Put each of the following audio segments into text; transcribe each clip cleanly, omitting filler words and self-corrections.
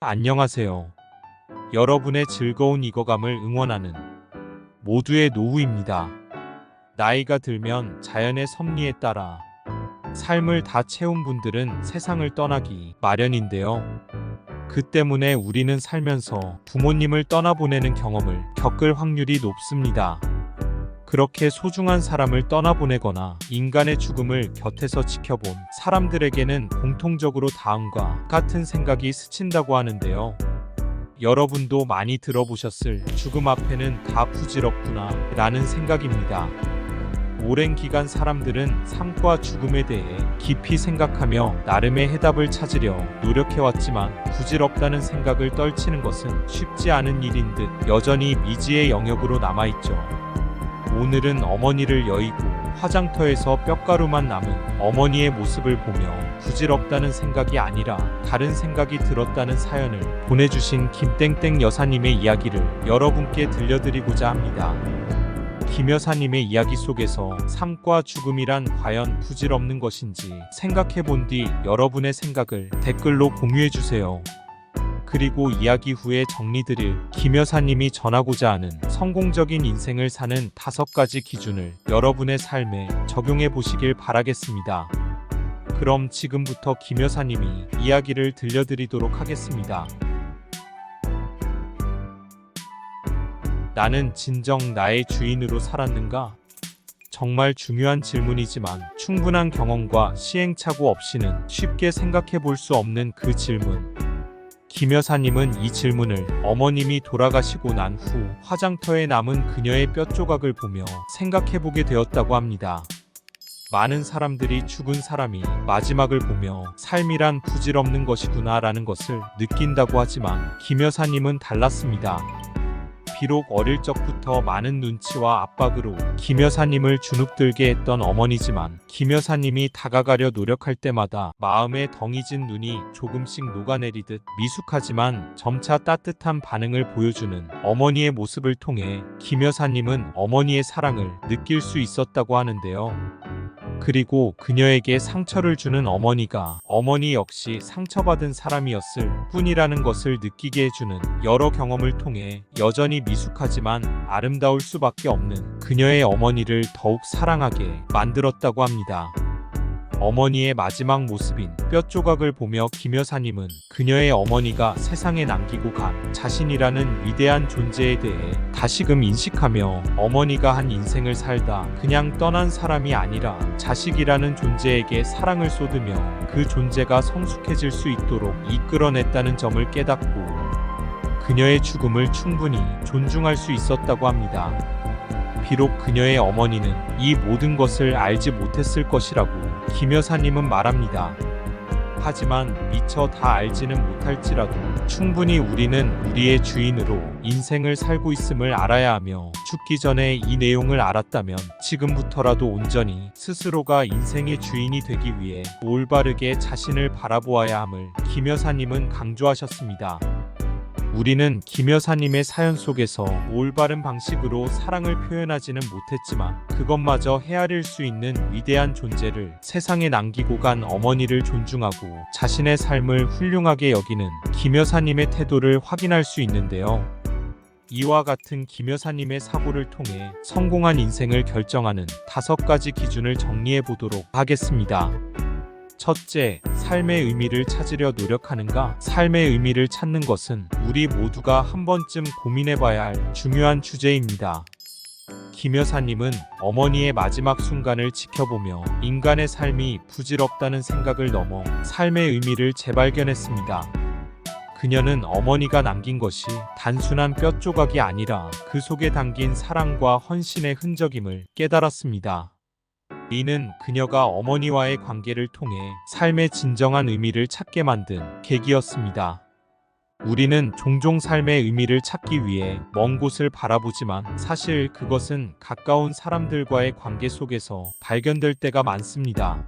안녕하세요. 여러분의 즐거운 익어감을 응원하는 모두의 노후입니다. 나이가 들면 자연의 섭리에 따라 삶을 다 채운 분들은 세상을 떠나기 마련인데요. 그 때문에 우리는 살면서 부모님을 떠나보내는 경험을 겪을 확률이 높습니다. 그렇게 소중한 사람을 떠나보내거나 인간의 죽음을 곁에서 지켜본 사람들에게는 공통적으로 다음과 같은 생각이 스친다고 하는데요. 여러분도 많이 들어보셨을 죽음 앞에는 다 부질없구나 라는 생각입니다. 오랜 기간 사람들은 삶과 죽음에 대해 깊이 생각하며 나름의 해답을 찾으려 노력해왔지만 부질없다는 생각을 떨치는 것은 쉽지 않은 일인 듯 여전히 미지의 영역으로 남아있죠. 오늘은 어머니를 여의고 화장터에서 뼈가루만 남은 어머니의 모습을 보며 부질없다는 생각이 아니라 다른 생각이 들었다는 사연을 보내주신 김땡땡 여사님의 이야기를 여러분께 들려드리고자 합니다. 김 여사님의 이야기 속에서 삶과 죽음이란 과연 부질없는 것인지 생각해본 뒤 여러분의 생각을 댓글로 공유해주세요. 그리고 이야기 후에 정리드릴 김 여사님이 전하고자 하는 성공적인 인생을 사는 5가지 기준을 여러분의 삶에 적용해 보시길 바라겠습니다. 그럼 지금부터 김 여사님이 이야기를 들려드리도록 하겠습니다. 나는 진정 나의 주인으로 살았는가? 정말 중요한 질문이지만 충분한 경험과 시행착오 없이는 쉽게 생각해 볼 수 없는 그 질문. 김 여사님은 이 질문을 어머님이 돌아가시고 난 후 화장터에 남은 그녀의 뼈조각을 보며 생각해보게 되었다고 합니다. 많은 사람들이 죽은 사람이 마지막을 보며 삶이란 부질없는 것이구나 라는 것을 느낀다고 하지만 김 여사님은 달랐습니다. 비록 어릴 적부터 많은 눈치와 압박으로 김 여사님을 주눅들게 했던 어머니지만 김 여사님이 다가가려 노력할 때마다 마음에 덩이진 눈이 조금씩 녹아내리듯 미숙하지만 점차 따뜻한 반응을 보여주는 어머니의 모습을 통해 김 여사님은 어머니의 사랑을 느낄 수 있었다고 하는데요. 그리고 그녀에게 상처를 주는 어머니가 어머니 역시 상처받은 사람이었을 뿐이라는 것을 느끼게 해주는 여러 경험을 통해 여전히 미숙하지만 아름다울 수밖에 없는 그녀의 어머니를 더욱 사랑하게 만들었다고 합니다. 어머니의 마지막 모습인 뼈조각을 보며 김 여사님은 그녀의 어머니가 세상에 남기고 간 자신이라는 위대한 존재에 대해 다시금 인식하며 어머니가 한 인생을 살다 그냥 떠난 사람이 아니라 자식이라는 존재에게 사랑을 쏟으며 그 존재가 성숙해질 수 있도록 이끌어냈다는 점을 깨닫고 그녀의 죽음을 충분히 존중할 수 있었다고 합니다. 비록 그녀의 어머니는 이 모든 것을 알지 못했을 것이라고 김 여사님은 말합니다. 하지만 미처 다 알지는 못할지라도 충분히 우리는 우리의 주인으로 인생을 살고 있음을 알아야 하며 죽기 전에 이 내용을 알았다면 지금부터라도 온전히 스스로가 인생의 주인이 되기 위해 올바르게 자신을 바라보아야 함을 김 여사님은 강조하셨습니다. 우리는 김 여사님의 사연 속에서 올바른 방식으로 사랑을 표현하지는 못했지만 그것마저 헤아릴 수 있는 위대한 존재를 세상에 남기고 간 어머니를 존중하고 자신의 삶을 훌륭하게 여기는 김 여사님의 태도를 확인할 수 있는데요. 이와 같은 김 여사님의 사고를 통해 성공한 인생을 결정하는 5가지 기준을 정리해 보도록 하겠습니다. 첫째, 삶의 의미를 찾으려 노력하는가? 삶의 의미를 찾는 것은 우리 모두가 한 번쯤 고민해봐야 할 중요한 주제입니다. 김 여사님은 어머니의 마지막 순간을 지켜보며 인간의 삶이 부질없다는 생각을 넘어 삶의 의미를 재발견했습니다. 그녀는 어머니가 남긴 것이 단순한 뼈조각이 아니라 그 속에 담긴 사랑과 헌신의 흔적임을 깨달았습니다. 이는 그녀가 어머니와의 관계를 통해 삶의 진정한 의미를 찾게 만든 계기였습니다. 우리는 종종 삶의 의미를 찾기 위해 먼 곳을 바라보지만 사실 그것은 가까운 사람들과의 관계 속에서 발견될 때가 많습니다.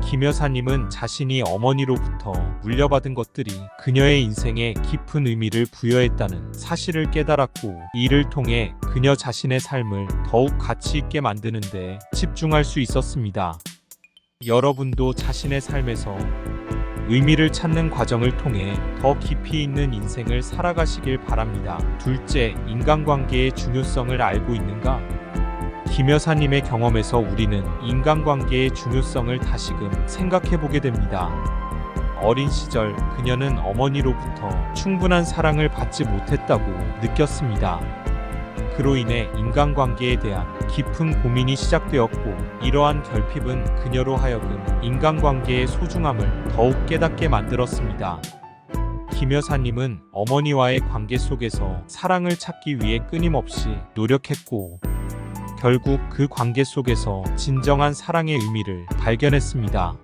김 여사님은 자신이 어머니로부터 물려받은 것들이 그녀의 인생에 깊은 의미를 부여했다는 사실을 깨달았고 이를 통해 그녀 자신의 삶을 더욱 가치 있게 만드는 데 집중할 수 있었습니다. 여러분도 자신의 삶에서 의미를 찾는 과정을 통해 더 깊이 있는 인생을 살아가시길 바랍니다. 둘째, 인간관계의 중요성을 알고 있는가? 김 여사님의 경험에서 우리는 인간관계의 중요성을 다시금 생각해보게 됩니다. 어린 시절 그녀는 어머니로부터 충분한 사랑을 받지 못했다고 느꼈습니다. 그로 인해 인간관계에 대한 깊은 고민이 시작되었고, 이러한 결핍은 그녀로 하여금 인간관계의 소중함을 더욱 깨닫게 만들었습니다. 김 여사님은 어머니와의 관계 속에서 사랑을 찾기 위해 끊임없이 노력했고, 결국 그 관계 속에서 진정한 사랑의 의미를 발견했습니다.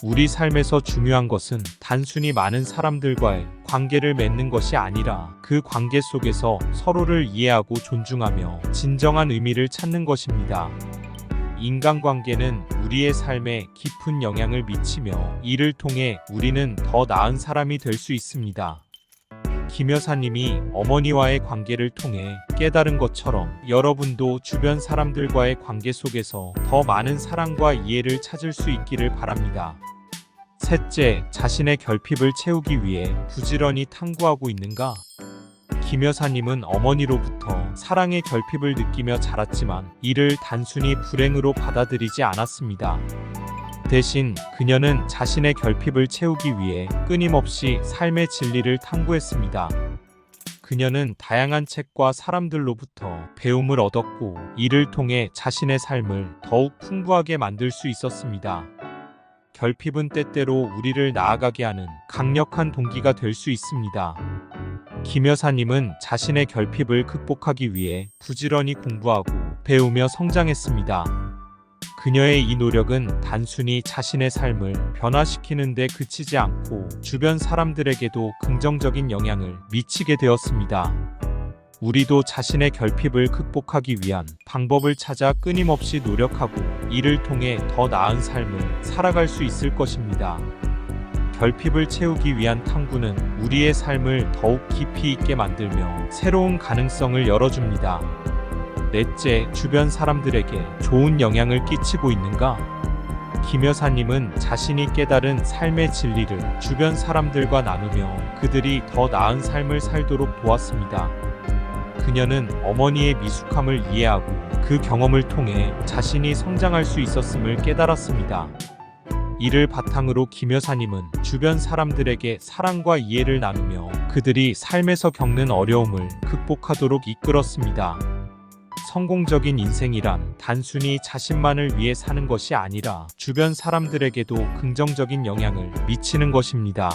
우리 삶에서 중요한 것은 단순히 많은 사람들과의 관계를 맺는 것이 아니라 그 관계 속에서 서로를 이해하고 존중하며 진정한 의미를 찾는 것입니다. 인간관계는 우리의 삶에 깊은 영향을 미치며 이를 통해 우리는 더 나은 사람이 될 수 있습니다. 김 여사님이 어머니와의 관계를 통해 깨달은 것처럼 여러분도 주변 사람들과의 관계 속에서 더 많은 사랑과 이해를 찾을 수 있기를 바랍니다. 셋째, 자신의 결핍을 채우기 위해 부지런히 탐구하고 있는가? 김 여사님은 어머니로부터 사랑의 결핍을 느끼며 자랐지만 이를 단순히 불행으로 받아들이지 않았습니다. 대신 그녀는 자신의 결핍을 채우기 위해 끊임없이 삶의 진리를 탐구했습니다. 그녀는 다양한 책과 사람들로부터 배움을 얻었고, 이를 통해 자신의 삶을 더욱 풍부하게 만들 수 있었습니다. 결핍은 때때로 우리를 나아가게 하는 강력한 동기가 될 수 있습니다. 김 여사님은 자신의 결핍을 극복하기 위해 부지런히 공부하고 배우며 성장했습니다. 그녀의 이 노력은 단순히 자신의 삶을 변화시키는 데 그치지 않고 주변 사람들에게도 긍정적인 영향을 미치게 되었습니다. 우리도 자신의 결핍을 극복하기 위한 방법을 찾아 끊임없이 노력하고, 이를 통해 더 나은 삶을 살아갈 수 있을 것입니다. 결핍을 채우기 위한 탐구는 우리의 삶을 더욱 깊이 있게 만들며 새로운 가능성을 열어줍니다. 넷째, 주변 사람들에게 좋은 영향을 끼치고 있는가? 김 여사님은 자신이 깨달은 삶의 진리를 주변 사람들과 나누며 그들이 더 나은 삶을 살도록 도왔습니다. 그녀는 어머니의 미숙함을 이해하고 그 경험을 통해 자신이 성장할 수 있었음을 깨달았습니다. 이를 바탕으로 김 여사님은 주변 사람들에게 사랑과 이해를 나누며 그들이 삶에서 겪는 어려움을 극복하도록 이끌었습니다. 성공적인 인생이란 단순히 자신만을 위해 사는 것이 아니라 주변 사람들에게도 긍정적인 영향을 미치는 것입니다.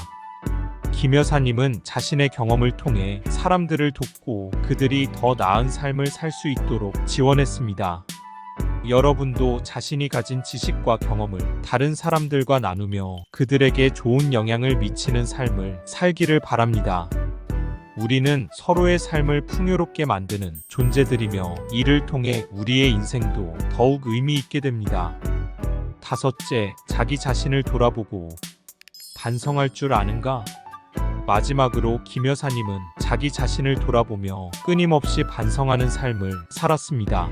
김 여사님은 자신의 경험을 통해 사람들을 돕고 그들이 더 나은 삶을 살 수 있도록 지원했습니다. 여러분도 자신이 가진 지식과 경험을 다른 사람들과 나누며 그들에게 좋은 영향을 미치는 삶을 살기를 바랍니다. 우리는 서로의 삶을 풍요롭게 만드는 존재들이며 이를 통해 우리의 인생도 더욱 의미 있게 됩니다. 다섯째, 자기 자신을 돌아보고 반성할 줄 아는가? 마지막으로 김 여사님은 자기 자신을 돌아보며 끊임없이 반성하는 삶을 살았습니다.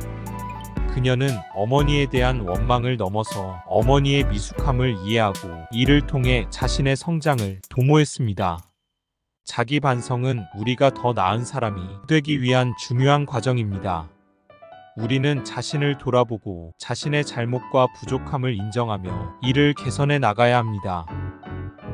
그녀는 어머니에 대한 원망을 넘어서 어머니의 미숙함을 이해하고 이를 통해 자신의 성장을 도모했습니다. 자기 반성은 우리가 더 나은 사람이 되기 위한 중요한 과정입니다. 우리는 자신을 돌아보고 자신의 잘못과 부족함을 인정하며 이를 개선해 나가야 합니다.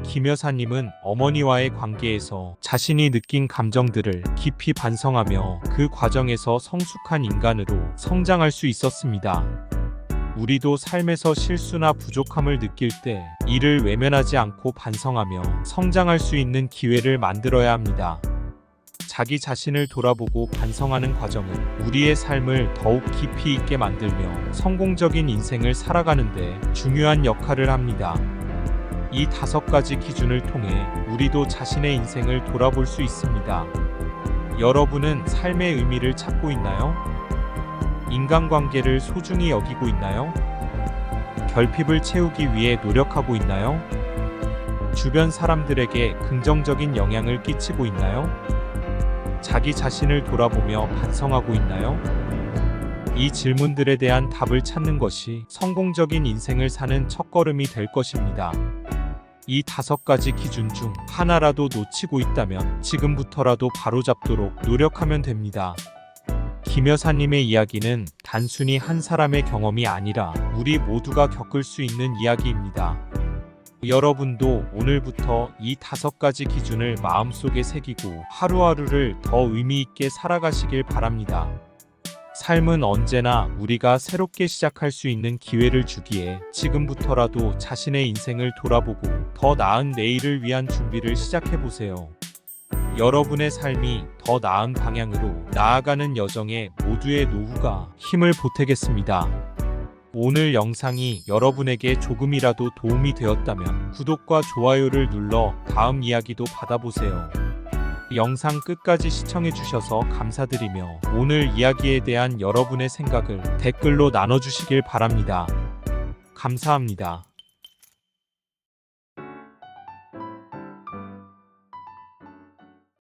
김 여사님은 어머니와의 관계에서 자신이 느낀 감정들을 깊이 반성하며 그 과정에서 성숙한 인간으로 성장할 수 있었습니다. 우리도 삶에서 실수나 부족함을 느낄 때 이를 외면하지 않고 반성하며 성장할 수 있는 기회를 만들어야 합니다. 자기 자신을 돌아보고 반성하는 과정은 우리의 삶을 더욱 깊이 있게 만들며 성공적인 인생을 살아가는 데 중요한 역할을 합니다. 이 5가지 기준을 통해 우리도 자신의 인생을 돌아볼 수 있습니다. 여러분은 삶의 의미를 찾고 있나요? 인간관계를 소중히 여기고 있나요? 결핍을 채우기 위해 노력하고 있나요? 주변 사람들에게 긍정적인 영향을 끼치고 있나요? 자기 자신을 돌아보며 반성하고 있나요? 이 질문들에 대한 답을 찾는 것이 성공적인 인생을 사는 첫걸음이 될 것입니다. 이 5가지 기준 중 하나라도 놓치고 있다면 지금부터라도 바로잡도록 노력하면 됩니다. 김 여사님의 이야기는 단순히 한 사람의 경험이 아니라 우리 모두가 겪을 수 있는 이야기입니다. 여러분도 오늘부터 이 5가지 기준을 마음속에 새기고 하루하루를 더 의미 있게 살아가시길 바랍니다. 삶은 언제나 우리가 새롭게 시작할 수 있는 기회를 주기에 지금부터라도 자신의 인생을 돌아보고 더 나은 내일을 위한 준비를 시작해보세요. 여러분의 삶이 더 나은 방향으로 나아가는 여정에 모두의 노후가 힘을 보태겠습니다. 오늘 영상이 여러분에게 조금이라도 도움이 되었다면 구독과 좋아요를 눌러 다음 이야기도 받아보세요. 영상 끝까지 시청해주셔서 감사드리며 오늘 이야기에 대한 여러분의 생각을 댓글로 나눠주시길 바랍니다. 감사합니다.